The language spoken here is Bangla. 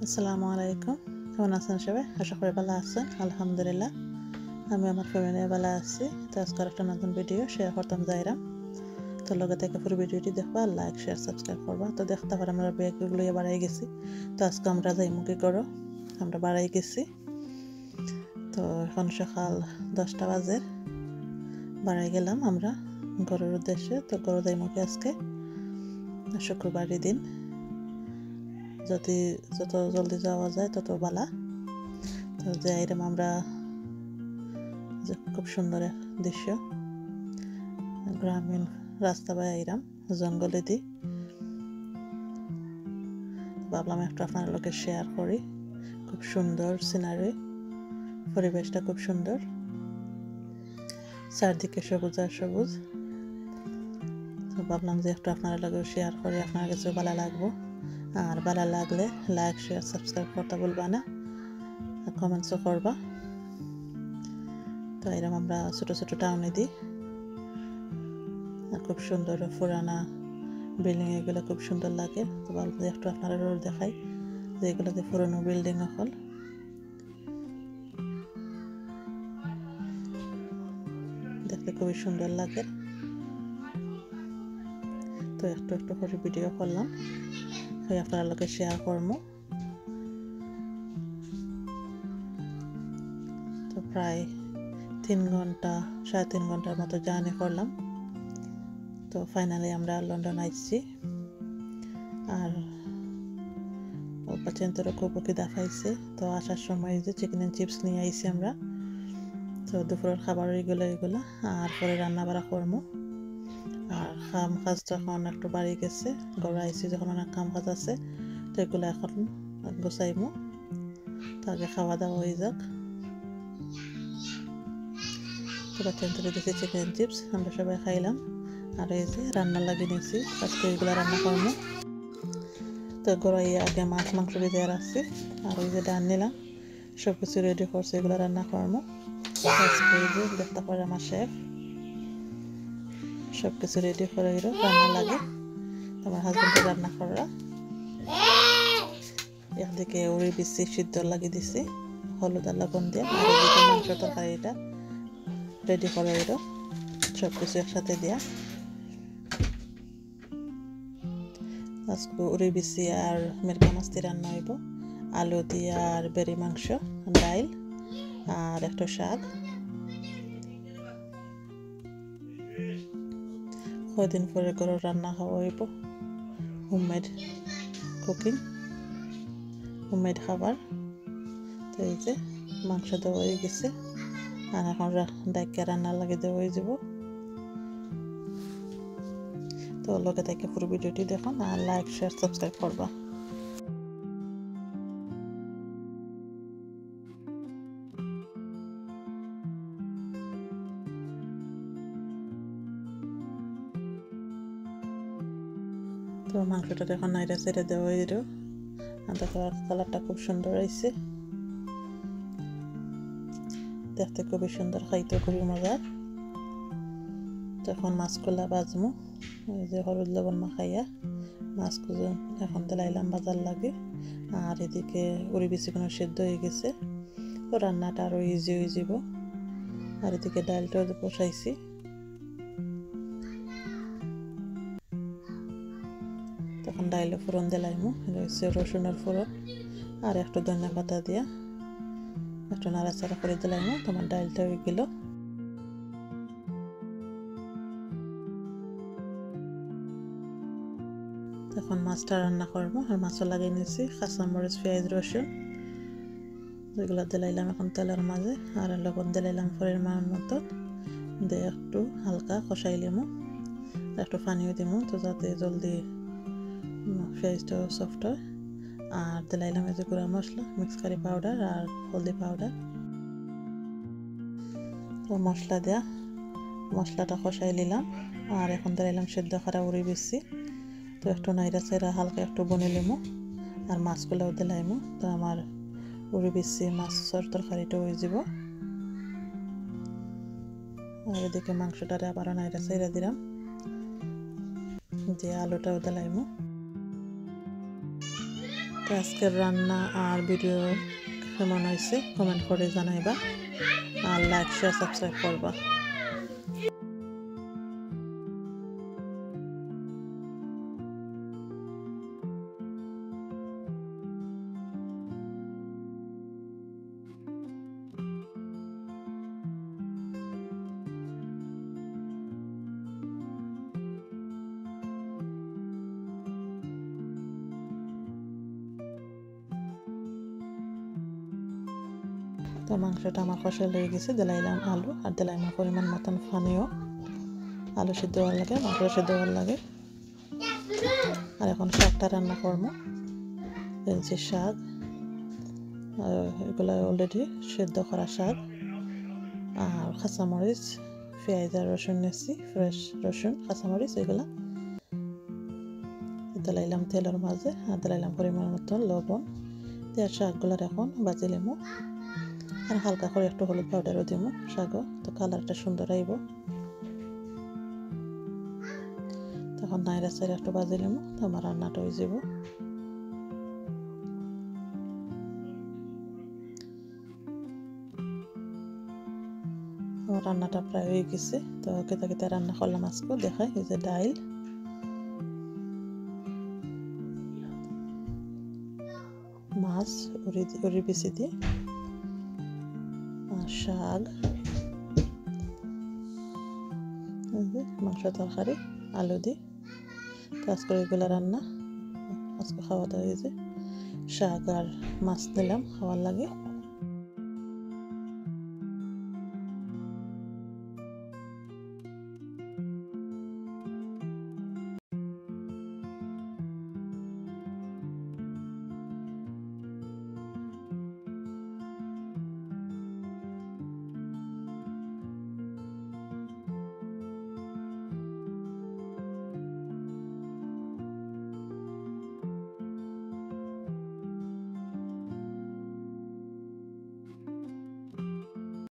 আসসালামু আলাইকুম। কেমন আছেন সবাই? আশা করি ভালো আছেন। আলহামদুলিল্লাহ আমি আমার ফ্যামিলি ভালো আছি। তো আজকে একটা নতুন ভিডিও শেয়ার করতাম যাইরাম। তো লগে থেকে পুরো ভিডিওটি দেখবা, লাইক শেয়ার সাবস্ক্রাইব করবা। তো দেখতে পারে আমরা ব্যাগগুলো বাড়াই গেছি। তো আজকে আমরা যাইমু কি করো, আমরা বাড়াই গেছি। তো এখন সকাল 10টা বাজে বাড়াই গেলাম আমরা ঘরের উদ্দেশ্যে। তো ঘরে যাইমু কি আজকে শুক্রবারের দিন, যত জলদি যাওয়া যায় তত ভালো। তো যাইরাম আমরা, খুব সুন্দর দৃশ্য, গ্রামীণ রাস্তা বাইরাম জঙ্গলে দি ভাবলাম একটু আপনার লোকে শেয়ার করি। খুব সুন্দর সিনারি, পরিবেশটা খুব সুন্দর, চারদিকে সবুজ আর সবুজ। তো ভাবলাম যে একটু আপনার লোকে শেয়ার করি, আপনার কাছে ভালো লাগবো। আর ভালো লাগলে লাইক শেয়ার সাবস্ক্রাইব করতে বলবা না, কমেন্টসও করবা। তো এরকম আমরা ছোট ছোট টাউনে দিই, খুব সুন্দর পুরানা বিল্ডিং, এগুলো খুব সুন্দর লাগে। তো ভাবলাম যে একটু আপনারা রোড দেখাই যে এগুলোতে পুরনো বিল্ডিং হল, দেখতে খুবই সুন্দর লাগে। তো একটু একটু করে ভিডিও করলাম, আপনারা লোকে শেয়ার করবো। তো প্রায় 3 ঘন্টা 3.5 ঘন্টার মতো জার্নি করলাম। তো ফাইনালি আমরা লন্ডন আসছি। আর বাচ্চাদেরও খুব খিদা পাইছে। তো আসার সময় যে চিকেন এন্ড চিপস নিয়ে আইছি আমরা। তো দুপুরের খাবার এগুলো আর পরে রান্না বাড়া করবো। আর কাম কাজ যখন একটু বাড়ি গেছে, ঘরে আইসি যখন অনেক কাম কাজ আছে, তো এগুলো এখন গোছাইমু। তো আগে খাওয়া দাওয়া হয়ে যাক। তো বাচ্চাদের দিয়েছি চিকেন চিপস, আমরা সবাই খাইলাম। আর এই যে রান্না লাগিয়ে নিয়েছি, আজকে এগুলো রান্না করবো। তো গড়াই আগে মাংস ভেজে রাখছি, আর ওই যে ডাল নিলাম, সব কিছু রেডি করছি, এগুলো রান্না করবো। দেখতে পারে আমার শেফ সব কিছু রেডি করে রান্না লাগে। তোমার হাজবেন্ডে রান্না করা, একদিকে উড়ি বিচি সিদ্ধ লাগিয়ে দিছি হলুদ আর লবণ দিয়ে, আর এদিকে মাংস তরকারিটা রেডি করে সব কিছু একসাথে দিয়া। আজকে উড়ি বিচি আর মিরকা মাছটি রান্না হইব, আলু দিয়ে আর বেরি মাংস, ডাইল আর একটা শাক। কয়দিন পরে করে রান্না খাওয়া হইব, হোমমেড কুকিং, হোমমেড খাবার। তো এই যে মাংস দেওয়া হয়ে গেছে, আর এখন ডাইকে রান্না লাগে দেওয়া হয়ে যাব। তো লগে থেকে পুরো ভিডিওটি দেখুন, আর লাইক শেয়ার সাবস্ক্রাইব করবা। তো মাংসটা এখন নাইরা সেরে দেওয়া হয়ে দিল, আর দেখো কালারটা খুব সুন্দর হয়েছে, দেখতে খুবই সুন্দর, খাইতে খুবই মজার। তো এখন মাছগুলা বাজমু, ওই যে হলুদ লবণ মাখাইয়া মাছগুলো এখন দিলাইলাম বাজার লাগে। আর এদিকে উড়ি বিচিগুলো সেদ্ধ হয়ে গেছে, তো রান্নাটা আরও ইজি হয়ে যাব। আর এদিকে ডালটাও বসাইছি। তখন ডাইলে ফোড়ন দিলাইমু, রয়েছে রসুনের ফোড়ন আর একটু ধনিয়া পাতা দিয়া একটু নাড়াচাড়া করে দিলাইমু। তোমার ডালটা হয়ে গেল। এখন মাছটা রান্না করবো, আর মাছও লাগিয়ে নিয়েছি কাঁচামরিচ পেঁয়াজ রসুন এগুলো দিলাইলাম এখন তেলের মাঝে। আর লবণ দিলাইলাম পরিমাণ মতো দিয়ে একটু হালকা কষাইলিমু, একটু পানিও দিমু তো যাতে জলদি পেঁয়াজটাও সফট হয়। আর দিলাইলাম এই যে গুঁড়া মশলা, মিক্স কারি পাউডার আর হলদি পাউডার। তো মশলা দেয়া মশলাটা কষাই নিলাম, আর এখন দিলাইলাম সেদ্ধ করা উড়ি বিচি। তো একটু নাইরা চাইরা হালকা একটু বনে লিমু, আর মাছগুলোও দিলাইমু। তো আমার উড়ি বিচি মাছের তরকারিটা হয়ে যাব। আর এদিকে মাংসটারে আবার নাইরা চাইরা দিলাম, দিয়ে আলুটাও দিলাইমু। তো আজকের রান্না আর ভিডিও কেমন হয়েছে কমেন্ট করে জানাইবা আর লাইক শেয়ার সাবস্ক্রাইব করবা। তো মাংসটা আমার কষা লেগে গেছে, দিলাইলাম আলু আর দিলাইলাম পরিমাণ মতন পানিও। আলু সিদ্ধ হওয়ার লাগে, মাংস সিদ্ধ হওয়ার লাগে। আর এখন শাকটা রান্না করবো। এই যে শাক, এগুলো অলরেডি সিদ্ধ করা শাক। আর কাঁচামরিচ, পেঁয়াজ আর রসুন নিচ্ছি, ফ্রেশ রসুন কাঁচামরিচ এগুলা দিলাইলাম তেলের মাঝে। আর দিলাইলাম পরিমাণ মতন লবণ দিয়ে শাকগুলার এখন বাজি লিমু। আর হালকা করে একটু হলুদ পাউডারও দিব শাকও, তো কালারটা সুন্দর আইব। তখন নাইরা সাইরা একটু বাজি লিমু, তো আমার রান্নাটা হয়ে যাব। আমার রান্নাটা প্রায় হয়ে গেছে। তো কেতা কেতা রান্না করলাম আজকে দেখাই। এই যে ডাইল, মাছ উড়ি বিচি দিয়ে, আর শাক, মাংস তরকারি আলু দিয়ে। তো আজকে এগুলো রান্না আজকে খাওয়া দাওয়া হয়েছে। শাক আর মাছ নিলাম খাওয়ার লাগে।